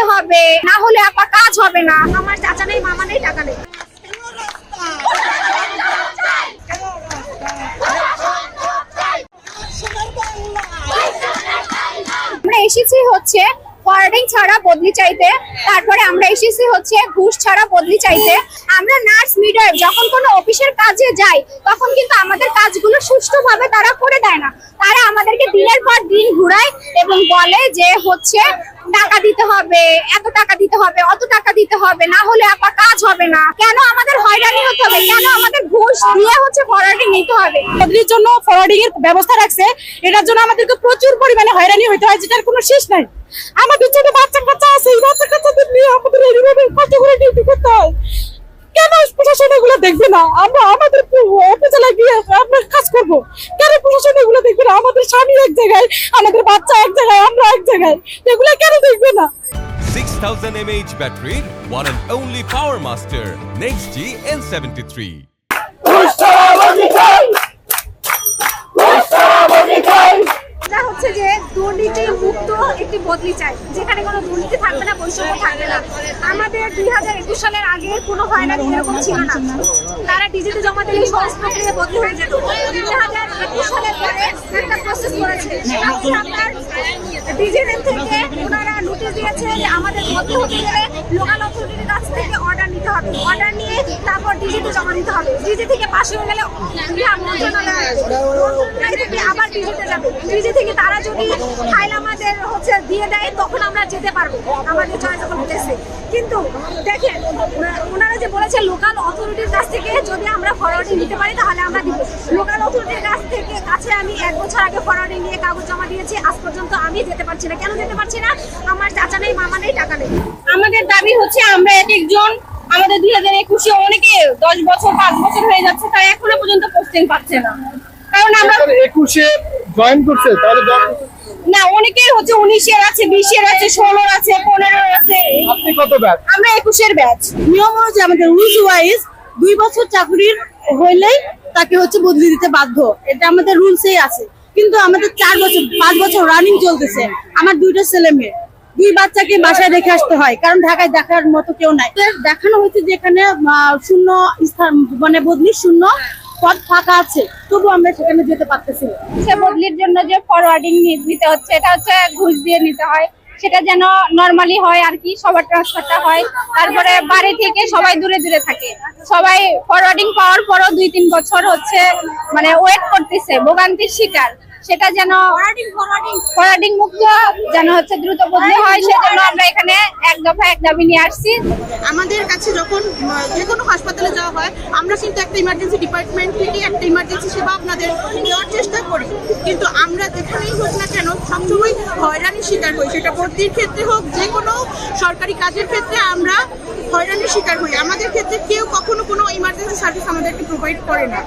দিতে হবে, না হলে আপা কাজ হবে না। আমার চাচা নেই, মামা নেই, টাকা নেই। আমরা এসেছি হচ্ছে ফরওয়ার্ডিং ছাড়া বদলি চাইতে, তারপরে আমরা এসেছি হচ্ছে ঘুষ ছাড়া বদলি চাইতে। আমরা নার্স মিডওয়াইফ যখন কোনো অফিসের কাজে যাই তখন কিন্তু আমাদের কাজগুলো সুষ্ঠুভাবে তারা করে দেয় না। তারা আমাদেরকে দিনের পর দিন ঘুরায় এবং বলে যে হচ্ছে টাকা দিতে হবে, এত টাকা দিতে হবে, অত টাকা দিতে হবে, না হলে আপা কাজ হবে না। কেন আমাদের হয়রানি হতে হবে? কেন আমাদের ঘুষ দিয়ে হচ্ছে ফরওয়ার্ডিং নিতে হবে? বদলির জন্য ফরওয়ার্ডিং এর ব্যবস্থা রাখছে, এটার জন্য আমাদেরকে প্রচুর পরিমাণে হয়রানি হতে হয়, যেটার কোনো শেষ নাই। আমাদের ছোট বাচ্চা কাচ্চা আছে, এই বাচ্চা কাচ্চাদের নিয়ে আমাদের এইভাবে কষ্ট করে ডিউটি করতে হয়। কেন প্রশাসন এগুলো দেখবে না? আমরা আমাদের উপজেলায় গিয়ে আমরা কাজ করবো, কেন প্রশাসন এগুলো দেখবে না? আমাদের স্বামী এক জায়গায়, আমাদের বাচ্চা এক জায়গায়, আমরা এক জায়গায়, এগুলো কেন দেখবে না? 6000 mAh battery, one and only Power Master, NextG N73. এটা হচ্ছে যে দুর্নীতি মুক্ত একটি বদলি চাই, যেখানে কোনো দুর্নীতি থাকবে না, বৈষম্য থাকবে না। আমাদের 2021 সালের আগে কোনো হয়রানি এরকম ছিল না। তারা ডিজিতে জমা দিলে সহজ প্রক্রিয়া বদলি হয়ে যেত। 2021 সালের পরে একটা প্রসেস করেছে, সেটা হচ্ছে আপনার ডিজিএম থেকে ওনারা নোটিশ দিয়েছে যে আমাদের বদলি হতে গেলে লোকাল অথরিটির কাছ থেকে অর্ডার নিতে হবে, অর্ডার নিয়ে তারপর ডিজিতে জমা দিতে হবে। ডিজি থেকে পাশ হয়ে গেলে মন্ত্রণালয় থেকে আবার ডিজিতে যাবে। ডিজি থেকে তারা যদি ফাইল আমাদের হচ্ছে দিয়ে দেয় তখন আমরা যেতে পারবো আমাদের চয়েসেবল প্লেসে। কিন্তু দেখেন ওনারা যে বলেছে লোকাল অথরিটির কাছ থেকে যদি আমরা ফরওয়ার্ডিং নিতে পারি তাহলে আমরা দিব। লোকাল অথরিটির কাছে আমি 1 বছর আগে ফরওয়ার্ডিং নিয়ে কাগজ জমা দিয়েছি, আজ পর্যন্ত আমি যেতে পারছি না। কেন যেতে পারছি না? আমার চাচা নেই, মামা নেই, টাকা নেই। আমাদের দাবি হচ্ছে আমরা এক একজন, আমাদের 2021 অনেকে 10 বছর 5 বছর হয়ে যাচ্ছে, তারা এখনো পর্যন্ত পোস্টিং পাচ্ছে না। কারণ আমরা 21 জয়েন করছে, তাহলে না, অনেকের হচ্ছে 19 এর আছে, 20 এর আছে, 16 এর আছে, 15 এর আছে। আপনি কত ব্যাচ? আমরা 21 এর ব্যাচ। নিয়ম অনুযায়ী আমাদের রুলস ওয়াইজ 2 বছর চাকরির হইলেই তাকে হচ্ছে বদলি দিতে বাধ্য, এটা আমাদের রুলসেই আছে। কিন্তু আমাদের 4 বছর 5 বছর রানিং চলতেছে। আমার 2টা ছেলে মেয়ে, 2 বাচ্চাকে বাসায় রেখে আসতে হয়, কারণ ঢাকায় দেখার মতো কেউ নাই। দেখানো হয়েছে যেখানে শূন্য স্থান, মানে বদলি শূন্য পদ ফাঁকা আছে, তবু আমরা সেখানে যেতে পারতেছি না। সে বদলির জন্য যে ফরওয়ার্ডিং নিতে হচ্ছে, এটা হচ্ছে ঘুষ দিয়ে নিতে হয়। সেটা যেন নরমালি হয় আর কি, সবার ট্রান্সফারটা হয়। তারপরে বাড়ি থেকে সবাই দূরে দূরে থাকে, সবাই ফরওয়ার্ডিং পাওয়ার পরও 2-3 বছর হচ্ছে মানে ওয়েট করতেছে, ভোগান্তির শিকার। সেটা যেন ফরওয়ার্ডিং মুক্ত যেন হচ্ছে দ্রুত বদলি হয়, সেজন্য আমরা এখানে এক দফা এক দাবি নিয়ে আসছি। আমাদের কাছে যখন যে কোনো হাসপাতালে যাওয়া হয়, আমরা কিন্তু একটা ইমার্জেন্সি ডিপার্টমেন্ট থেকে একটা ইমার্জেন্সি সেবা আপনাদের দেওয়ার চেষ্টা করি, কিন্তু আমরা যেখানেই হোক না কেন সবসময় হয়রানির শিকার হই। সেটা ভর্তির ক্ষেত্রে হোক, যে কোনো সরকারি কাজের ক্ষেত্রে আমরা হয়রানির শিকার হই। আমাদের ক্ষেত্রে কেউ কখনো কোনো ইমার্জেন্সি সার্ভিস আমাদেরকে প্রোভাইড করে না।